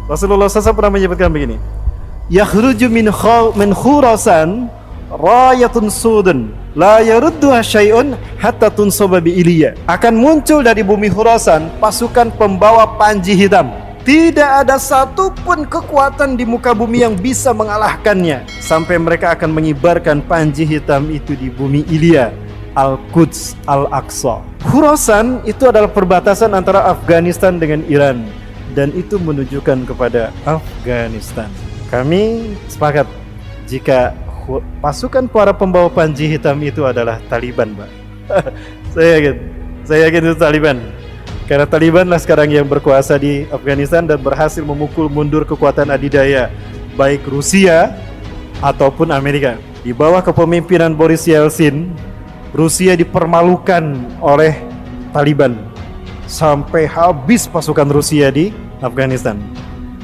Rasulullah SAW pernah menyebutkan begini, yakhruju min Khurasan rayatun sudun la yarudduha syai'un hatta tunsaba bi Iliya. Akan muncul dari bumi Khurasan pasukan pembawa panji hitam. Tidak ada satupun kekuatan di muka bumi yang bisa mengalahkannya sampai mereka akan mengibarkan panji hitam itu di bumi Iliya, Al-Quds, Al-Aqsa. Khurasan itu adalah perbatasan antara Afghanistan dengan Iran, dan itu menunjukkan kepada Afghanistan. Kami sepakat jika pasukan para pembawa panji hitam itu adalah Taliban, Pak. Saya yakin itu Taliban. Karena Taliban lah sekarang yang berkuasa di Afghanistan dan berhasil memukul mundur kekuatan adidaya baik Rusia ataupun Amerika. Di bawah kepemimpinan Boris Yeltsin, Rusia dipermalukan oleh Taliban sampai habis pasukan Rusia di Afghanistan.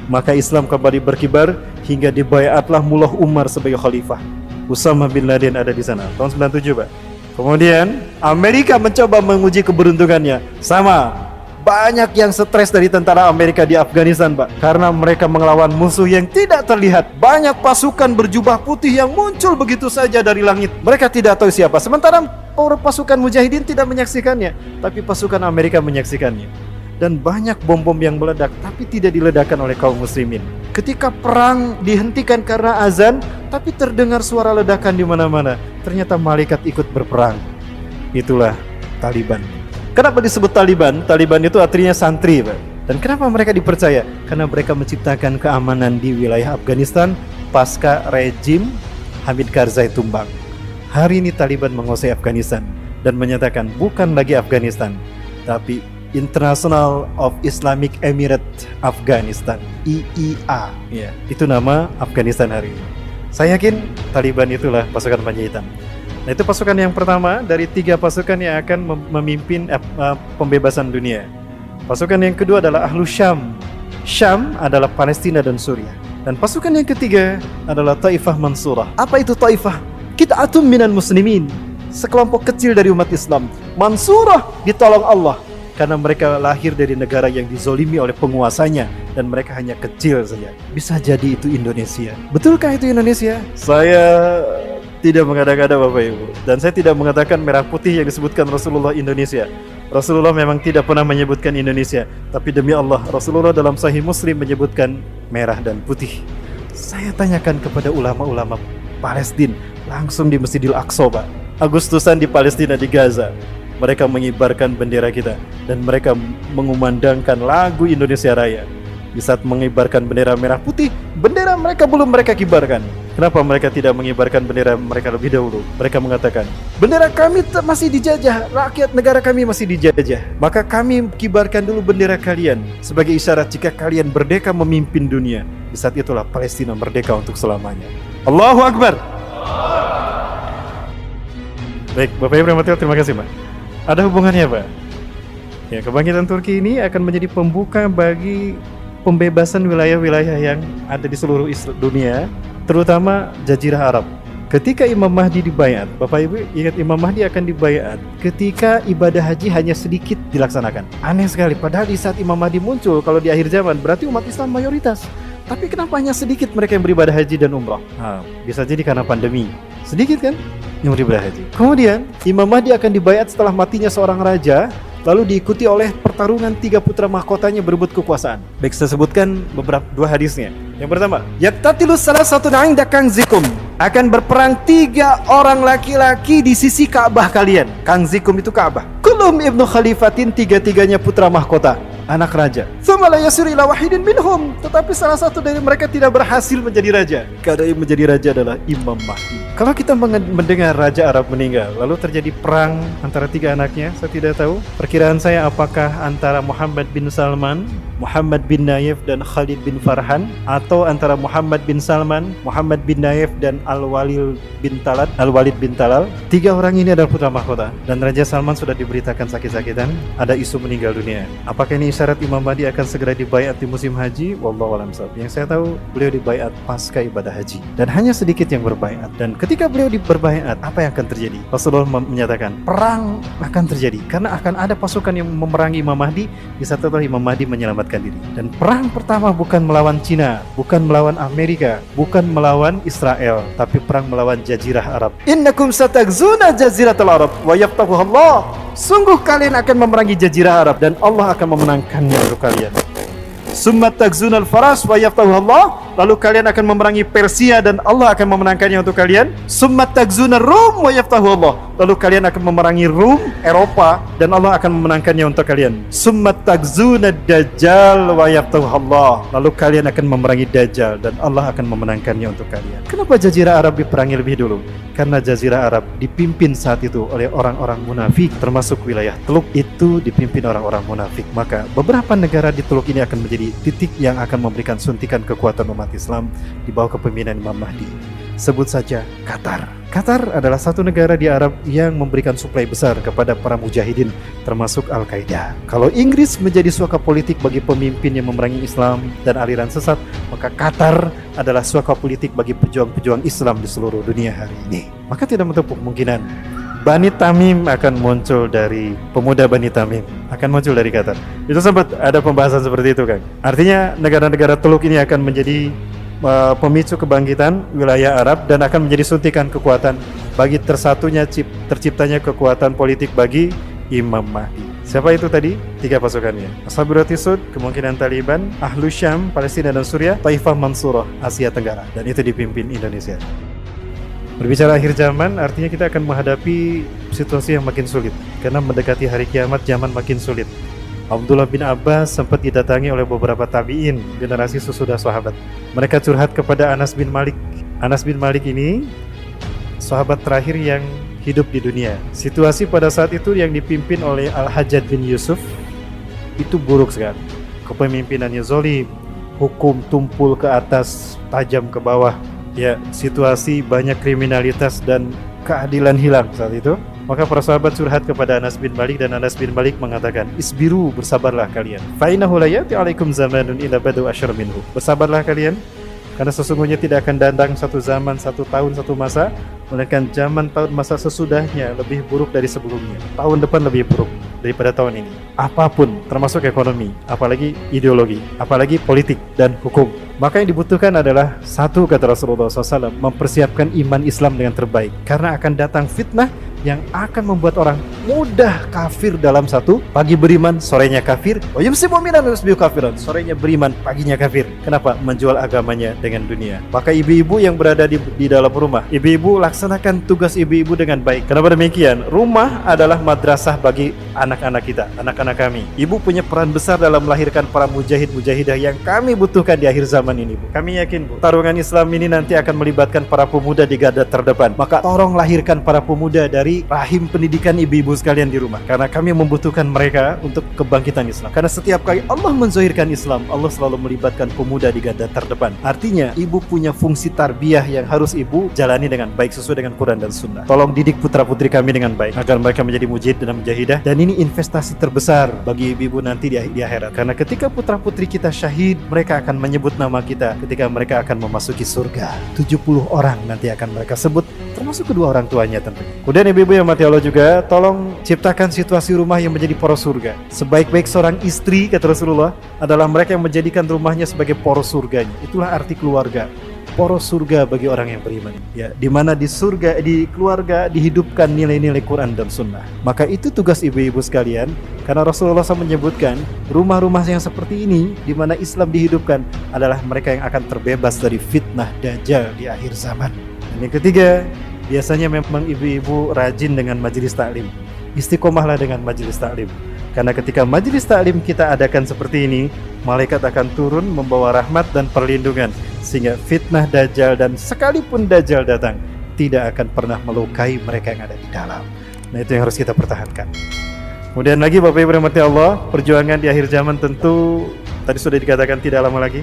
Maka Islam kembali berkibar hingga dibayatlah Mullah Umar sebagai khalifah. Usama bin Laden ada di sana tahun 97, Pak. Kemudian Amerika mencoba menguji keberuntungannya. Sama, banyak yang stres dari tentara Amerika di Afghanistan, Pak, karena mereka melawan musuh yang tidak terlihat. Banyak pasukan berjubah putih yang muncul begitu saja dari langit. Mereka tidak tahu siapa. Sementara pasukan mujahidin tidak menyaksikannya, tapi pasukan Amerika menyaksikannya. Dan banyak bom-bom yang meledak, tapi tidak diledakkan oleh kaum muslimin. Ketika perang dihentikan karena azan, tapi terdengar suara ledakan di mana-mana. Ternyata malaikat ikut berperang. Itulah Taliban. Kenapa disebut Taliban? Taliban itu artinya santri, Pak. Dan kenapa mereka dipercaya? Karena mereka menciptakan keamanan di wilayah Afghanistan pasca rejim Hamid Karzai tumbang. Hari ini Taliban menguasai Afghanistan dan menyatakan bukan lagi Afghanistan, tapi International of Islamic Emirate Afghanistan, IIA. Ya, itu nama Afghanistan hari ini. Saya yakin Taliban itulah pasukan panji hitam. Nah, itu pasukan yang pertama dari 3 pasukan yang akan memimpin pembebasan dunia. Pasukan yang kedua adalah Ahlu Syam. Syam adalah Palestina dan Suriah. Dan pasukan yang ketiga adalah Taifah Mansurah. Apa itu Taifah? Qit'atun minal muslimin, sekelompok kecil dari umat Islam. Mansurah, ditolong Allah, karena mereka lahir dari negara yang dizolimi oleh penguasanya dan mereka hanya kecil saja. Bisa jadi itu Indonesia. Betulkah itu Indonesia? Saya tidak mengada-ngada, Bapak Ibu, dan saya tidak mengatakan merah putih yang disebutkan Rasulullah Indonesia. Rasulullah memang tidak pernah menyebutkan Indonesia, tapi demi Allah, Rasulullah dalam Sahih Muslim menyebutkan merah dan putih. Saya tanyakan kepada ulama-ulama Palestina langsung di Masjidil Aqsa, Pak. Agustusan di Palestina, di Gaza, mereka mengibarkan bendera kita dan mereka mengumandangkan lagu Indonesia Raya. Di saat mengibarkan bendera merah putih, bendera mereka belum mereka kibarkan. Kenapa mereka tidak mengibarkan bendera mereka lebih dahulu? Mereka mengatakan, bendera kami masih dijajah, rakyat negara kami masih dijajah. Maka kami kibarkan dulu bendera kalian sebagai isyarat jika kalian merdeka memimpin dunia. Di saat itulah Palestina merdeka untuk selamanya. Allahu Akbar. Baik, Bapak Ibu Rahmatullah, terima kasih, Pak. Ada hubungannya, Pak? Ya, kebangkitan Turki ini akan menjadi pembuka bagi pembebasan wilayah-wilayah yang ada di seluruh dunia, terutama Jazirah Arab. Ketika Imam Mahdi dibayat, Bapak Ibu ingat Imam Mahdi akan dibayat ketika ibadah haji hanya sedikit dilaksanakan. Aneh sekali, padahal di saat Imam Mahdi muncul, kalau di akhir zaman, berarti umat Islam mayoritas. Tapi kenapa hanya sedikit mereka yang beribadah haji dan umrah? Bisa jadi karena pandemi. Sedikit kan yang beribadah haji. Kemudian Imam Mahdi akan dibayat setelah matinya seorang raja, lalu diikuti oleh pertarungan 3 putra mahkotanya berebut kekuasaan. Baik, saya sebutkan beberapa 2 hadisnya. Yang pertama, yaqtatilus salasatun 'inda kanzikum, akan berperang 3 orang laki-laki di sisi Ka'bah kalian. Kanzikum itu Ka'bah. Kulum ibnu khalifatin, 3-tiganya putra mahkota, anak raja. Tsumma la yasir ila wahidin minhum, tetapi salah satu dari mereka tidak berhasil menjadi raja. Karena yang menjadi raja adalah Imam Mahdi. Kalau kita mendengar raja Arab meninggal, lalu terjadi perang antara 3 anaknya, saya tidak tahu. Perkiraan saya apakah antara Muhammad bin Salman, Muhammad bin Nayef dan Khalid bin Farhan, atau antara Muhammad bin Salman, Muhammad bin Nayef dan Al-Walid bin Talal. 3 orang ini adalah putra mahkota, dan Raja Salman sudah diberitakan sakit-sakitan, ada isu meninggal dunia. Apakah ini ini syarat Imam Mahdi akan segera dibaiat di musim haji? Wallahu a'lam bishawab. Yang saya tahu beliau dibaiat pasca ibadah haji dan hanya sedikit yang berbaiat. Dan ketika beliau berbaiat, apa yang akan terjadi? Rasulullah menyatakan perang akan terjadi karena akan ada pasukan yang memerangi Imam Mahdi. Di saat itu Imam Mahdi menyelamatkan diri. Dan perang pertama bukan melawan Cina, bukan melawan Amerika, bukan melawan Israel, tapi perang melawan Jazirah Arab. Innakum satagzuna jaziratul Arab wa yaftahu Allah. Sungguh kalian akan memerangi Jazirah Arab dan Allah akan memenangkannya untuk kalian. Summa tagzunal faras wa yaftahu Allah. Lalu kalian akan memerangi Persia dan Allah akan memenangkannya untuk kalian. Summa tagzunar Rum wa yaftahu Allah. Lalu kalian akan memerangi Rum, Eropa, dan Allah akan memenangkannya untuk kalian. Summa tagzunad Dajjal wa yaftahu Allah. Lalu kalian akan memerangi Dajjal dan Allah akan memenangkannya untuk kalian. Kenapa Jazirah Arab diperangi lebih dulu? Karena Jazirah Arab dipimpin saat itu oleh orang-orang munafik, termasuk wilayah Teluk itu dipimpin orang-orang munafik. Maka beberapa negara di Teluk ini akan menjadi titik yang akan memberikan suntikan kekuatan umat Islam di bawah kepemimpinan Imam Mahdi. Sebut saja Qatar. Qatar adalah satu negara di Arab yang memberikan suplai besar kepada para mujahidin, termasuk Al-Qaeda. Kalau Inggris menjadi suaka politik bagi pemimpin yang memerangi Islam dan aliran sesat, maka Qatar adalah suaka politik bagi pejuang-pejuang Islam di seluruh dunia hari ini. Maka tidak menutup kemungkinan Bani Tamim akan muncul dari pemuda Bani Tamim, akan muncul dari Qatar. Itu sempat ada pembahasan seperti itu, Kang. Artinya negara-negara Teluk ini akan menjadi pemicu kebangkitan wilayah Arab dan akan menjadi suntikan kekuatan bagi terciptanya kekuatan politik bagi Imam Mahdi. Siapa itu tadi? 3 pasukannya. Ashabul Sud, kemungkinan Taliban, Ahlu Syam, Palestina dan Suriah, Taifah Mansurah, Asia Tenggara, dan itu dipimpin Indonesia. Berbicara akhir zaman, artinya kita akan menghadapi situasi yang makin sulit karena mendekati hari kiamat, zaman makin sulit. Abdullah bin Abbas sempat didatangi oleh beberapa tabi'in, generasi sesudah sahabat. Mereka curhat kepada Anas bin Malik. Anas bin Malik ini sahabat terakhir yang hidup di dunia. Situasi pada saat itu yang dipimpin oleh Al-Hajjaj bin Yusuf itu buruk sekali. Kepemimpinannya zalim, hukum tumpul ke atas, tajam ke bawah. Ya, situasi banyak kriminalitas dan keadilan hilang saat itu. Maka para sahabat curhat kepada Anas bin Malik dan Anas bin Malik mengatakan, "Isbiru, bersabarlah kalian. Fa innahu la ya'ti 'alaikum zamanun illa badu asyar minhu." Bersabarlah kalian, karena sesungguhnya tidak akan datang satu zaman, satu tahun, satu masa, melainkan zaman tahun masa sesudahnya lebih buruk dari sebelumnya. Tahun depan lebih buruk daripada tahun ini. Apapun, termasuk ekonomi, apalagi ideologi, apalagi politik dan hukum. Maka yang dibutuhkan adalah satu, kata Rasulullah SAW, mempersiapkan iman Islam dengan terbaik. Karena akan datang fitnah yang akan membuat orang mudah kafir dalam satu pagi beriman, sorenya kafir. Yumsi mu'minan wa yusbihu kafiran, sorenya beriman, paginya kafir. Kenapa? Menjual agamanya dengan dunia. Maka ibu-ibu yang berada di dalam rumah, ibu-ibu laksanakan tugas ibu-ibu dengan baik. Kenapa demikian? Rumah adalah madrasah bagi anak-anak kita, anak-anak kami. Ibu punya peran besar dalam melahirkan para mujahid-mujahidah yang kami butuhkan di akhir zaman ini, Bu. Kami yakin, Bu, tarungan Islam ini nanti akan melibatkan para pemuda di garda terdepan. Maka tolong lahirkan para pemuda dari rahim pendidikan ibu-ibu sekalian di rumah, karena kami membutuhkan mereka untuk kebangkitan Islam. Karena setiap kali Allah menzahirkan Islam, Allah selalu melibatkan pemuda di garda terdepan. Artinya ibu punya fungsi tarbiyah yang harus ibu jalani dengan baik sesuai dengan Quran dan Sunnah. Tolong didik putra-putri kami dengan baik agar mereka menjadi mujahid dan mujahidah. Dan ini investasi terbesar bagi ibu-ibu nanti di akhirat. Karena ketika putra-putri kita syahid, mereka akan menyebut nama kita ketika mereka akan memasuki surga. 70 orang nanti akan mereka sebut, termasuk kedua orang tuanya tentunya. Kemudian ibu-ibu yang mati Allah juga, tolong ciptakan situasi rumah yang menjadi poros surga. Sebaik-baik seorang istri, kata Rasulullah, adalah mereka yang menjadikan rumahnya sebagai poros surganya. Itulah arti keluarga. Poros surga bagi orang yang beriman. Ya, di mana di surga, di keluarga dihidupkan nilai-nilai Quran dan Sunnah. Maka itu tugas ibu-ibu sekalian. Karena Rasulullah SAW menyebutkan rumah-rumah yang seperti ini, di mana Islam dihidupkan, adalah mereka yang akan terbebas dari fitnah Dajjal di akhir zaman. Dan yang ketiga, biasanya memang ibu-ibu rajin dengan majelis taklim. Istiqomahlah dengan majelis taklim. Karena ketika majelis taklim kita adakan seperti ini, malaikat akan turun membawa rahmat dan perlindungan, sehingga fitnah Dajjal dan sekalipun Dajjal datang, tidak akan pernah melukai mereka yang ada di dalam. Nah, itu yang harus kita pertahankan. Kemudian lagi, Bapak Ibu rahmati Allah, perjuangan di akhir zaman tentu tadi sudah dikatakan tidak lama lagi.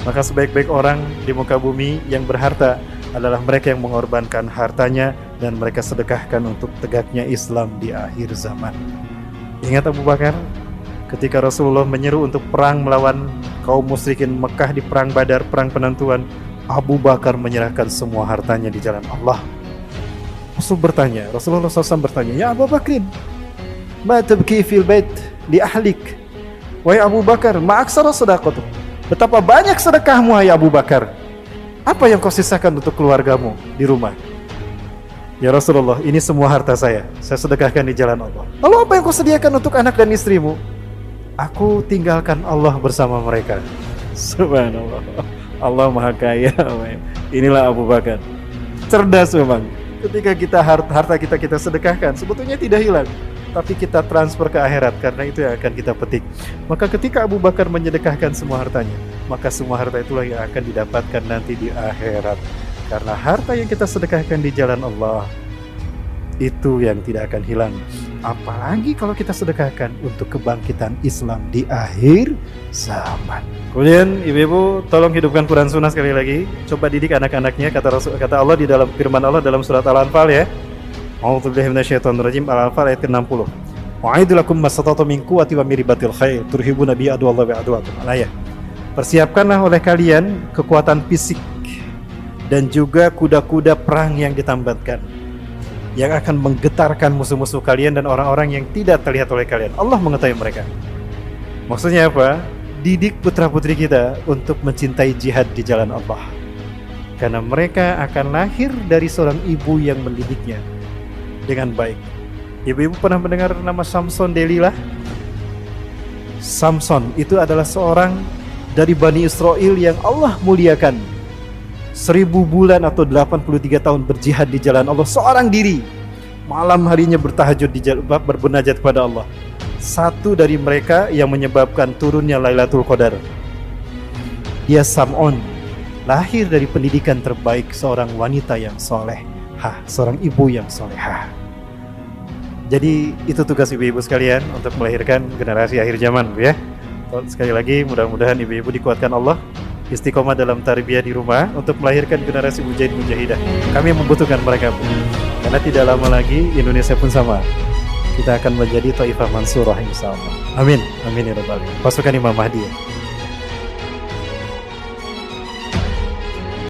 Maka sebaik-baik orang di muka bumi yang berharta adalah mereka yang mengorbankan hartanya dan mereka sedekahkan untuk tegaknya Islam di akhir zaman. Ingat Abu Bakar, Ketika Rasulullah menyeru untuk perang melawan kaum musyrikin Mekah di perang Badar, perang penentuan, Abu Bakar menyerahkan semua hartanya di jalan Allah. Rasulullah SAW bertanya, "Ya Abu Bakrin, ma tabki fil bait li ahlik?" Wahai Abu Bakar, ma aksara sedekahmu? Betapa banyak sedekahmu, hai Abu Bakar. Apa yang kau sisakan untuk keluargamu di rumah? Ya Rasulullah, ini semua harta saya sedekahkan di jalan Allah. Lalu apa yang kau sediakan untuk anak dan istrimu? Aku tinggalkan Allah bersama mereka. Subhanallah, Allah maha kaya. Inilah Abu Bakar, cerdas memang. Ketika harta kita sedekahkan, sebetulnya tidak hilang, tapi kita transfer ke akhirat, karena itu yang akan kita petik. Maka ketika Abu Bakar menyedekahkan semua hartanya, maka semua harta itulah yang akan didapatkan nanti di akhirat. Karena harta yang kita sedekahkan di jalan Allah itu yang tidak akan hilang. Apalagi kalau kita sedekahkan untuk kebangkitan Islam di akhir zaman. Kemudian ibu-ibu tolong hidupkan Quran Sunnah sekali lagi. Coba didik anak-anaknya, kata Allah di dalam firman Allah dalam surat Al-Anfal ya. A'udzubillahi minasyaitonirrajim, Al-Anfal ayat ke-60. Wa'idzu lakum mastata'tum min quwwati wa min ribatil khair turhibuna bi aduwallahi wa aduwakum. Ayat. Persiapkanlah oleh kalian kekuatan fisik dan juga kuda-kuda perang yang ditambatkan, yang akan menggetarkan musuh-musuh kalian dan orang-orang yang tidak terlihat oleh kalian. Allah mengetahui mereka. Maksudnya apa? Didik putra-putri kita untuk mencintai jihad di jalan Allah, karena mereka akan lahir dari seorang ibu yang mendidiknya dengan baik. Ibu-ibu pernah mendengar nama Samson Delilah? Samson itu adalah seorang dari Bani Israel yang Allah muliakan. 1000 bulan atau 83 tahun berjihad di jalan Allah seorang diri. Malam harinya bertahajud di jalan, berbunajat kepada Allah. Satu dari mereka yang menyebabkan turunnya Lailatul Qadar. Dia Sam'on, lahir dari pendidikan terbaik seorang wanita yang soleh, seorang ibu yang solehah. Jadi itu tugas ibu-ibu sekalian untuk melahirkan generasi akhir zaman, ya. Sekali lagi mudah-mudahan ibu-ibu dikuatkan Allah, istiqomah dalam tarbiyah di rumah untuk melahirkan generasi mujahid-mujahidah. Kami membutuhkan mereka, karena tidak lama lagi Indonesia pun sama. Kita akan menjadi Taifah Mansurah insyaallah. Amin, amin ya rabbal alamin. Pasukan Imam Mahdi.